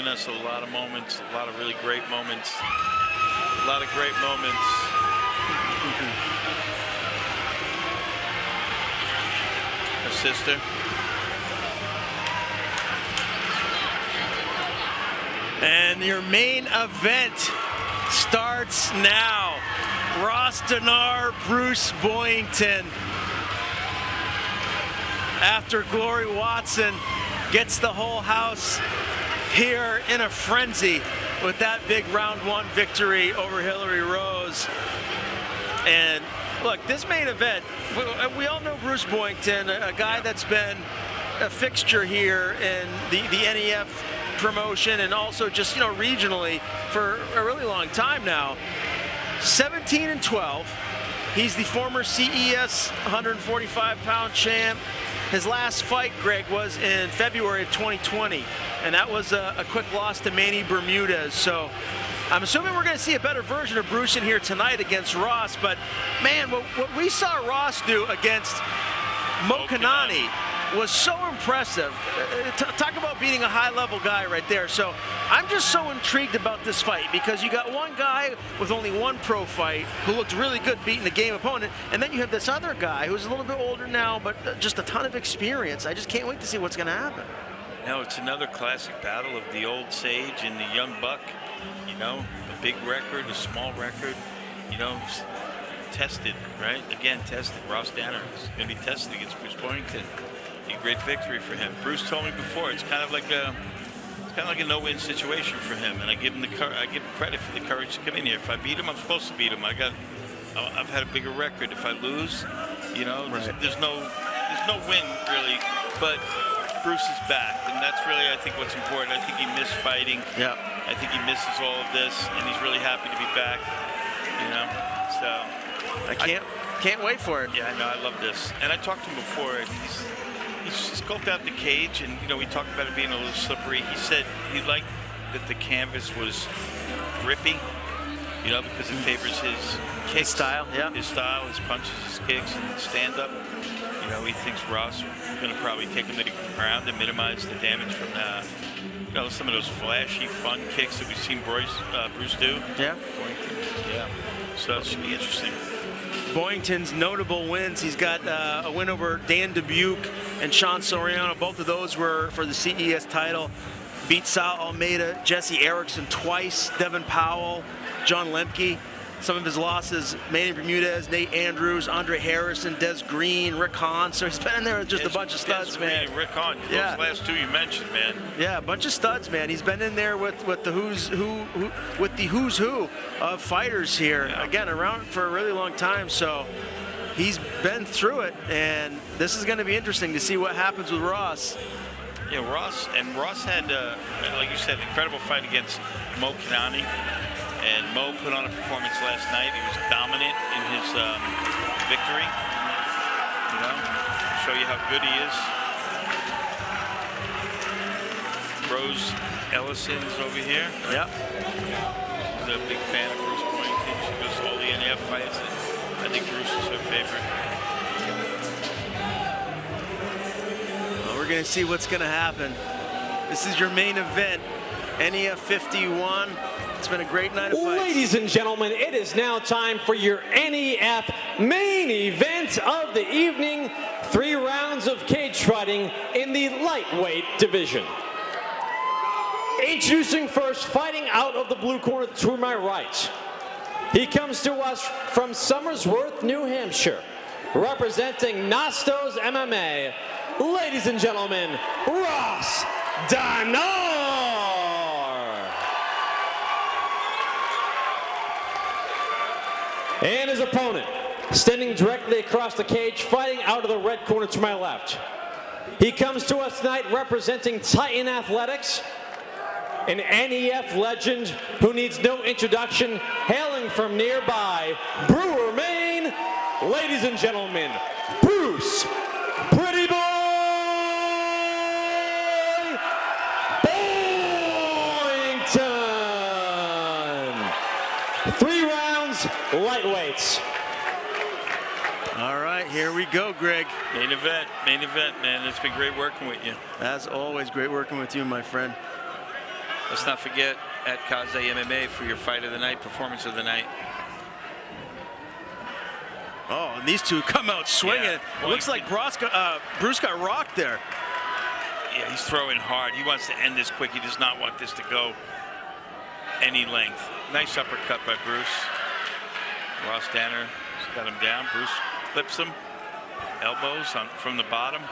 us a lot of moments, a lot of really great moments, a lot of great moments. Her sister. And your main event starts now. Ross Dannar, Bruce Boyington. After Glory Watson gets the whole house here in a frenzy with that big round 1 victory over Hillary Rose. And look, this main event, we all know Bruce Boyington, a guy that's been a fixture here in the NEF promotion and also just, you know, regionally for a really long time now. 17-12. He's the former CES 145-pound champ. His last fight, Greg, was in February of 2020, and that was a quick loss to Manny Bermudez. So I'm assuming we're going to see a better version of Bruce in here tonight against Ross. But, man, what we saw Ross do against Mo Kanani was so impressive. Talk about beating a high-level guy right there. So I'm just so intrigued about this fight because you got one guy with only one pro fight who looked really good beating a game opponent, and then you have this other guy who's a little bit older now, but just a ton of experience. I just can't wait to see what's going to happen. No, it's another classic battle of the old sage and the young buck. You know, a big record, a small record, you know, tested, right? Again, tested. Ross Dannar is going to be tested against Bruce Boyington. A great victory for him. Bruce told me before it's kind of like a no-win situation for him, and I give him credit for the courage to come in here. If I beat him, I'm supposed to beat him. I've had a bigger record. If I lose, you know, there's no win really. But Bruce is back, and that's really, I think, what's important. I think he missed fighting. Yeah. I think he misses all of this, and he's really happy to be back. You know, so I can't wait for it. Yeah, I know. I love this, and I talked to him before, and he's scoped out the cage, and you know, we talked about it being a little slippery. He said he liked that the canvas was grippy, you know, because it favors his kick style, yeah, his style, his punches, his kicks, and stand up. You know, he thinks Ross is going to probably take him to the ground and minimize the damage from you know, some of those flashy, fun kicks that we've seen Bruce do. Yeah. Yeah. So it should be interesting. Boyington's notable wins. He's got a win over Dan Dubuque and Sean Soriano. Both of those were for the CES title. Beat Sal Almeida, Jesse Erickson twice, Devin Powell, John Lemke. Some of his losses, Manny Bermudez, Nate Andrews, Andre Harrison, Des Green, Rick Hahn. So he's been in there with just a bunch of studs, Des man. Green and Rick Hahn, yeah. Those last two you mentioned, man. Yeah, a bunch of studs, man. He's been in there with the who's who of fighters here. Yeah. Again, around for a really long time. So he's been through it, and this is going to be interesting to see what happens with Ross. Yeah, Ross had, like you said, an incredible fight against Mo Kanani. And Mo put on a performance last night. He was dominant in his victory. You know, show you how good he is. Rose Ellison's over here. Yep. She's a big fan of Bruce Boyington. She goes to all the NF fights. And I think Bruce is her favorite. Well, we're going to see what's going to happen. This is your main event, NEF 51. It's been a great night of fights. Ladies and gentlemen, it is now time for your NEF main event of the evening. 3 rounds of cage fighting in the lightweight division. Introducing first, fighting out of the blue corner to my right. He comes to us from Somersworth, New Hampshire, representing Nostos MMA. Ladies and gentlemen, Ross Dannar. And his opponent, standing directly across the cage, fighting out of the red corner to my left. He comes to us tonight representing Titan Athletics, an NEF legend who needs no introduction, hailing from nearby Brewer, Maine. Ladies and gentlemen, Bruce Pretty Boy Boyington. 3 rounds, lightweights. All right, here we go, Greg. Main event, man. It's been great working with you. As always, great working with you, my friend. Let's not forget at Kaze MMA for your fight of the night, performance of the night. Oh, and these two come out swinging. Yeah, It looks like Bruce got rocked there. Yeah, he's throwing hard. He wants to end this quick. He does not want this to go any length. Nice uppercut by Bruce. Ross Dannar has got him down. Bruce clips him. Elbows from the bottom.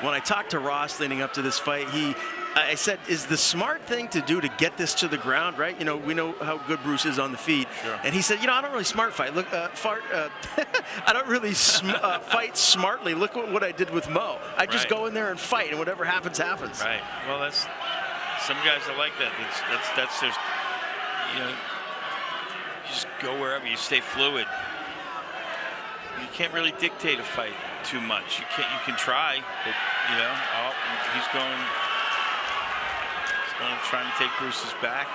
When I talked to Ross leading up to this fight, I said, is the smart thing to do to get this to the ground, right? You know, we know how good Bruce is on the feet. Sure. And he said, I don't really smart fight. Look, I don't really fight smartly. Look what I did with Mo. I just go in there and fight, and whatever happens, happens. Right. Well, that's some guys are like that. That's their, you just go wherever. You stay fluid. You can't really dictate a fight too much. You can try, but he's going trying to take Bruce's back.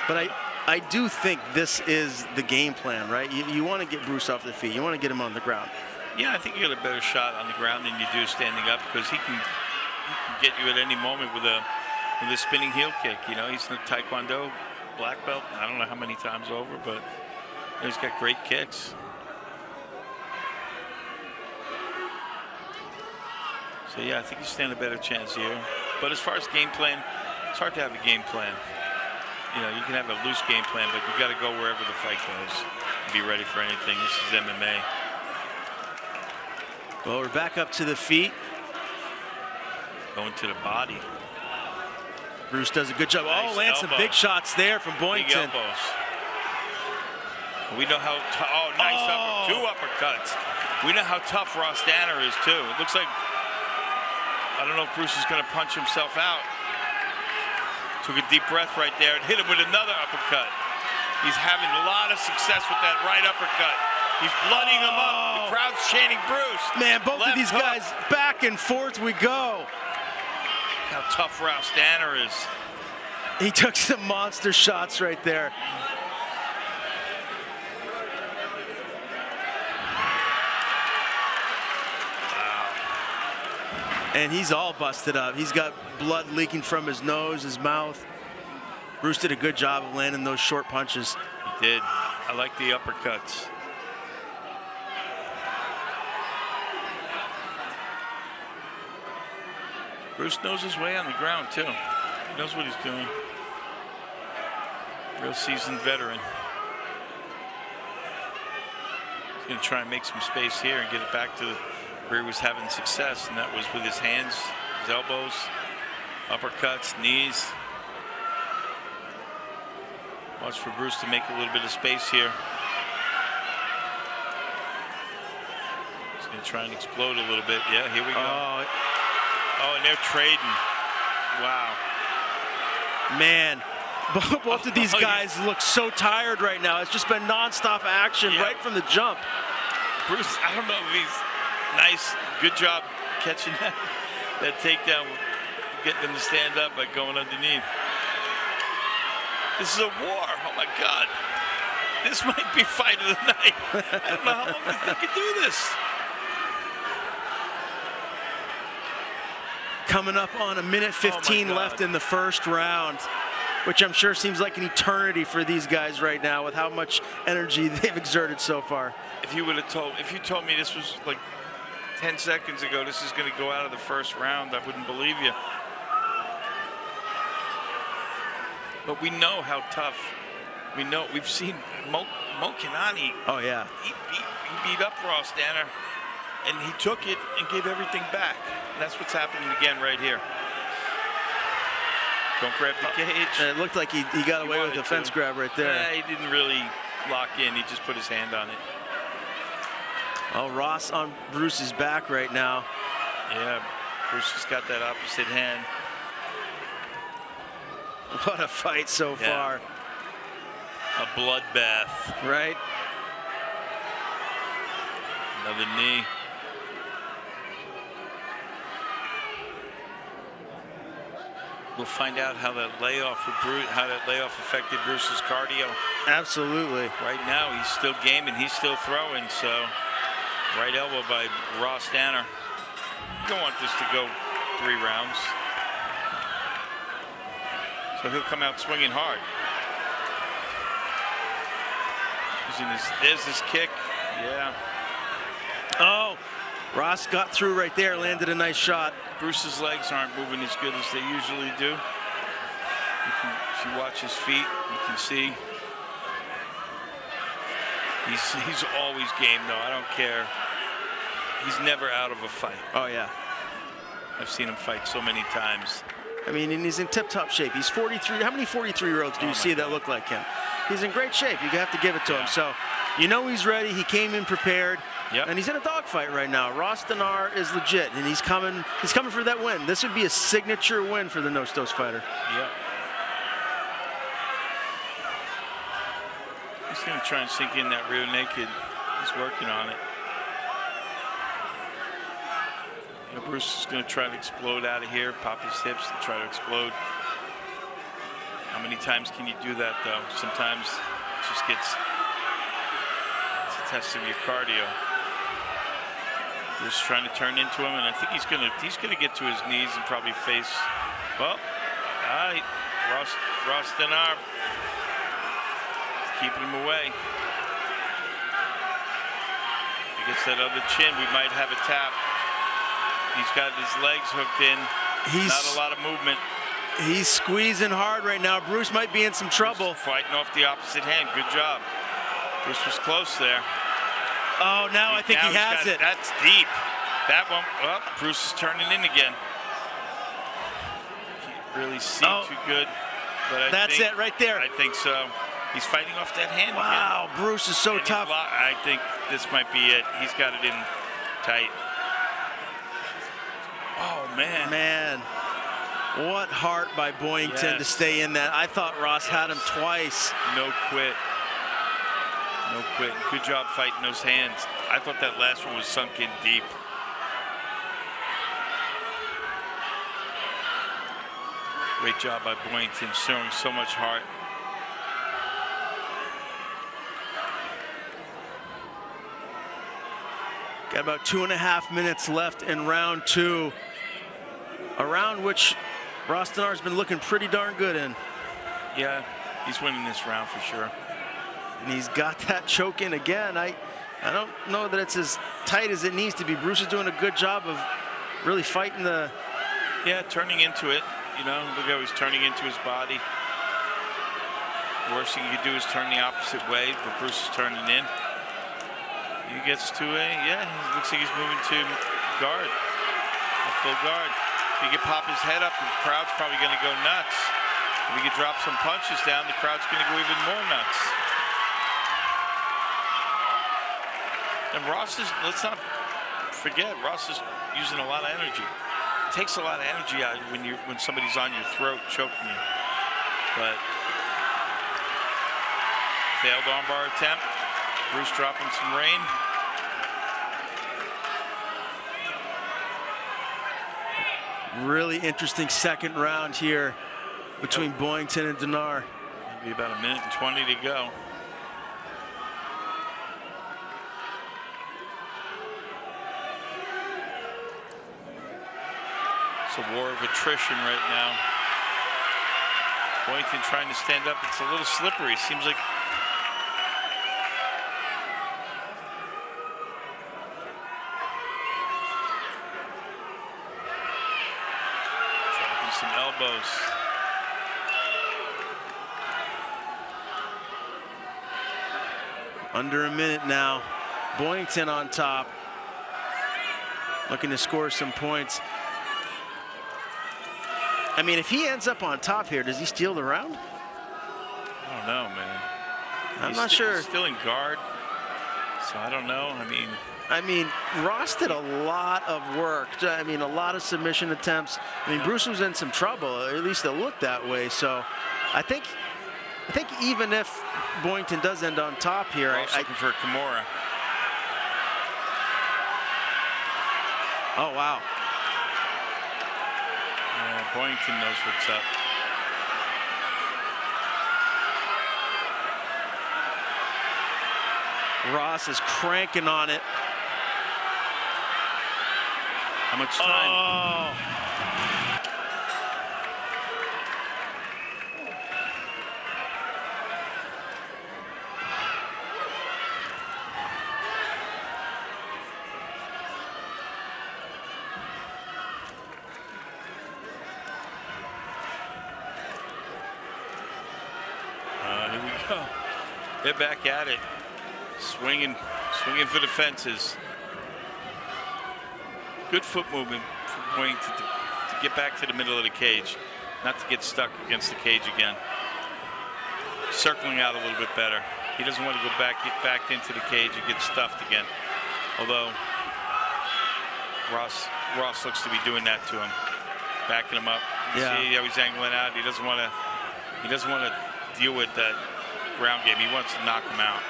But I do think this is the game plan, right? You want to get Bruce off the feet. You want to get him on the ground. Yeah, I think you got a better shot on the ground than you do standing up, because he can get you at any moment with a spinning heel kick. He's in a Taekwondo black belt. I don't know how many times over, but he's got great kicks. So yeah, I think you stand a better chance here. But as far as game plan, it's hard to have a game plan. You can have a loose game plan, but you got to go wherever the fight goes and be ready for anything. This is MMA. Well, we're back up to the feet. Going to the body. Bruce does a good job. Nice Lands some big shots there from Boyington. Big elbows. We know how nice two uppercuts. We know how tough Ross Dannar is too. It looks like, I don't know if Bruce is going to punch himself out. Took a deep breath right there and hit him with another uppercut. He's having a lot of success with that right uppercut. He's blooding him up. The crowd's chanting Bruce. Man, both of these guys, back and forth we go. How tough Ross Dannar is. He took some monster shots right there. And he's all busted up. He's got blood leaking from his nose, his mouth. Bruce did a good job of landing those short punches. He did. I like the uppercuts. Bruce knows his way on the ground too. He knows what he's doing. Real seasoned veteran. He's going to try and make some space here and get it back to where he was having success, and that was with his hands, his elbows, uppercuts, knees. Watch for Bruce to make a little bit of space here. He's going to try and explode a little bit. Yeah, here we go. Oh, and they're trading. Wow. Man, both of these guys look so tired right now. It's just been nonstop action right from the jump. Bruce, I don't know if he's nice. Good job catching that takedown, getting them to stand up by going underneath. This is a war. Oh, my God. This might be fight of the night. I don't know how long they can do this. Coming up on a minute 15 left in the first round, which I'm sure seems like an eternity for these guys right now with how much energy they've exerted so far. If you told me this was like 10 seconds ago, this is going to go out of the first round, I wouldn't believe you. But we know how tough. We know. We've seen Mo Kanani. Oh, yeah. He beat up Ross Dannar, and he took it and gave everything back. And that's what's happening again right here. Don't grab the cage. And it looked like he got away with a fence grab right there. Yeah, he didn't really lock in. He just put his hand on it. Oh, Ross on Bruce's back right now. Yeah, Bruce has got that opposite hand. What a fight so far. A bloodbath. Right? Another knee. We'll find out how that layoff affected Bruce's cardio. Absolutely. Right now, he's still gaming, he's still throwing, so Right elbow by Ross Dannar. You don't want this to go 3 rounds. So he'll come out swinging hard. There's this kick. Yeah. Oh, Ross got through right there, landed a nice shot. Bruce's legs aren't moving as good as they usually do. If you watch his feet, you can see he's always game though. I don't care. He's never out of a fight. Oh yeah. I've seen him fight so many times. I mean, and he's in tip-top shape. He's 43. How many 43-year-olds do you see that look like him? He's in great shape. You have to give it to him. So, you know he's ready. He came in prepared. Yep. And he's in a dogfight right now. Ross Dannar is legit, and he's coming for that win. This would be a signature win for the no-stos fighter. Yep. He's going to try and sink in that rear naked. He's working on it. You know, Bruce is going to try to explode out of here, pop his hips and try to explode. How many times can you do that, though? Sometimes it just it's a test of your cardio. Bruce trying to turn into him, and I think he's gonna get to his knees and probably face. Well, all right, Ross Dannar keeping him away. He gets that other chin. We might have a tap. He's got his legs hooked in. Not a lot of movement. He's squeezing hard right now. Bruce might be in some trouble. Fighting off the opposite hand. Good job. Bruce was close there. Oh, now I think he has it. That's deep. That one. Well, Bruce is turning in again. Can't really see too good, but that's it right there. I think so. He's fighting off that hand again. Wow, Bruce is so tough. I think this might be it. He's got it in tight. Oh man. Man. What heart by Boyington to stay in that. I thought Ross had him twice. No quit. No quit. Good job fighting those hands. I thought that last one was sunk in deep. Great job by Boyington, showing so much heart. Got about 2.5 minutes left in round 2. A round which Ross Dannar's been looking pretty darn good in. Yeah, he's winning this round for sure. And he's got that choke in again. I don't know that it's as tight as it needs to be. Bruce is doing a good job of really fighting the... Yeah, turning into it. You know, look how he's turning into his body. Worst thing you could do is turn the opposite way, but Bruce is turning in. He gets to he looks like he's moving to guard, a full guard. If he can pop his head up, the crowd's probably going to go nuts. If he can drop some punches down, the crowd's going to go even more nuts. And Ross is, let's not forget, Ross is using a lot of energy. It takes a lot of energy out when somebody's on your throat choking you. But failed armbar attempt. Bruce dropping some rain. Really interesting second round here between Boyington and Dannar. Maybe about 1:20 to go. It's a war of attrition right now. Boyington trying to stand up. It's a little slippery. Seems like dropping some elbows. Under a minute now. Boyington on top. Looking to score some points. I mean, if he ends up on top here, does he steal the round? I don't know, man. I'm not sure. He's still in guard, so I don't know. I mean, Ross did a lot of work. I mean, a lot of submission attempts. I mean, Bruce was in some trouble, or at least it looked that way. So I think even if Boyington does end on top here, I prefer Kimura. Oh, wow. Yeah, Boyington knows what's up. Ross is cranking on it. How much time? Oh. Here we go. They're back at it. Swinging for the fences. Good foot movement from Boyington to get back to the middle of the cage, not to get stuck against the cage again. Circling out a little bit better. He doesn't want to go back, get back into the cage and get stuffed again. Although Ross looks to be doing that to him, backing him up. Yeah. See how he's angling out. He doesn't want to deal with that ground game. He wants to knock him out.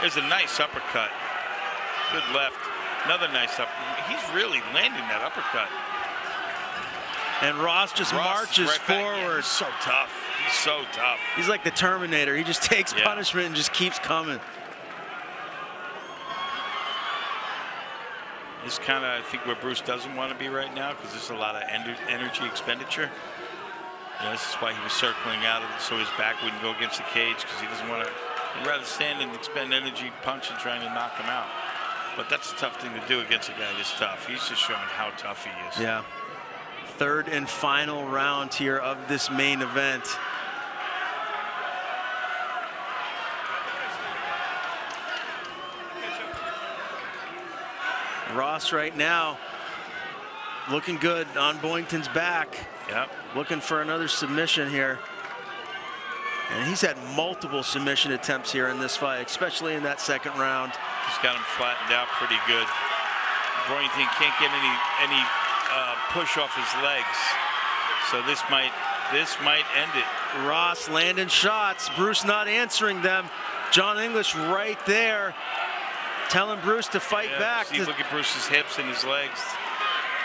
There's a nice uppercut. Good left. Another nice up. He's really landing that uppercut. And Ross just marches right back. forward. Yeah, he's so tough. He's so tough. He's like the Terminator. He just takes punishment and just keeps coming. This kind of, I think, where Bruce doesn't want to be right now, because there's a lot of energy expenditure. This is why he was circling out, so his back wouldn't go against the cage, because he doesn't want to. He'd rather stand and expend energy punching, trying to knock him out. But that's a tough thing to do against a guy this tough. He's just showing how tough he is. Yeah. Third and final round here of this main event. Ross right now looking good on Boyington's back. Yep. Looking for another submission here. And he's had multiple submission attempts here in this fight, especially in that second round. He's got him flattened out pretty good. Boyington can't get any push off his legs, so this might end it. Ross landing shots. Bruce not answering them. John English right there, telling Bruce to fight back. See, look at Bruce's hips and his legs.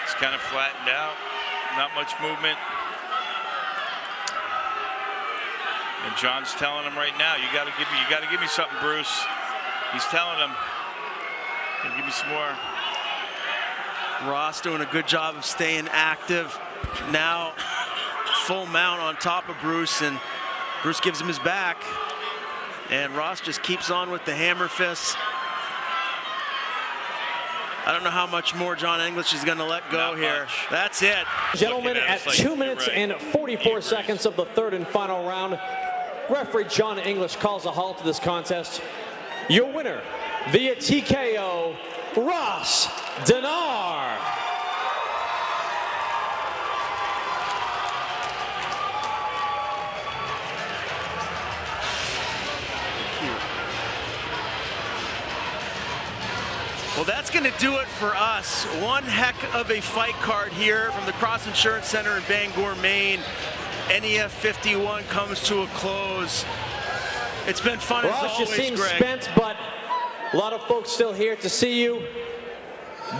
It's kind of flattened out. Not much movement. And John's telling him right now, you got to give me something, Bruce. He's telling him, give me some more. Ross doing a good job of staying active. Now full mount on top of Bruce, and Bruce gives him his back. And Ross just keeps on with the hammer fists. I don't know how much more John English is going to let go here. That's it. Gentlemen, at 2 minutes and 44 seconds of the third and final round, referee John English calls a halt to this contest. Your winner via TKO, Ross Dannar. Well, that's going to do it for us. One heck of a fight card here from the Cross Insurance Center in Bangor, Maine. NEF 51 comes to a close. It's been fun as always, you seem Greg. spent, but a lot of folks still here to see you.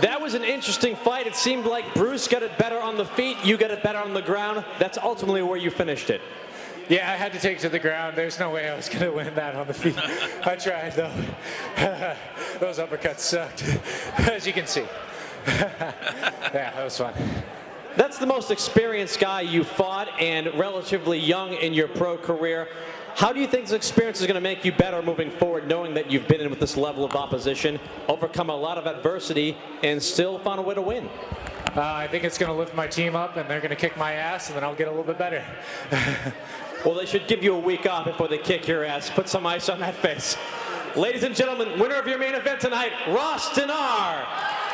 That was an interesting fight. It seemed like Bruce got it better on the feet, you got it better on the ground. That's ultimately where you finished it. Yeah, I had to take it to the ground. There's no way I was going to win that on the feet. I tried, though. Those uppercuts sucked, as you can see. Yeah, that was fun. That's the most experienced guy you fought and relatively young in your pro career. How do you think this experience is going to make you better moving forward, knowing that you've been in with this level of opposition, overcome a lot of adversity, and still found a way to win? I think it's going to lift my team up, and they're going to kick my ass, and then I'll get a little bit better. Well, they should give you a week off before they kick your ass. Put some ice on that face. Ladies and gentlemen, winner of your main event tonight, Ross Dannar.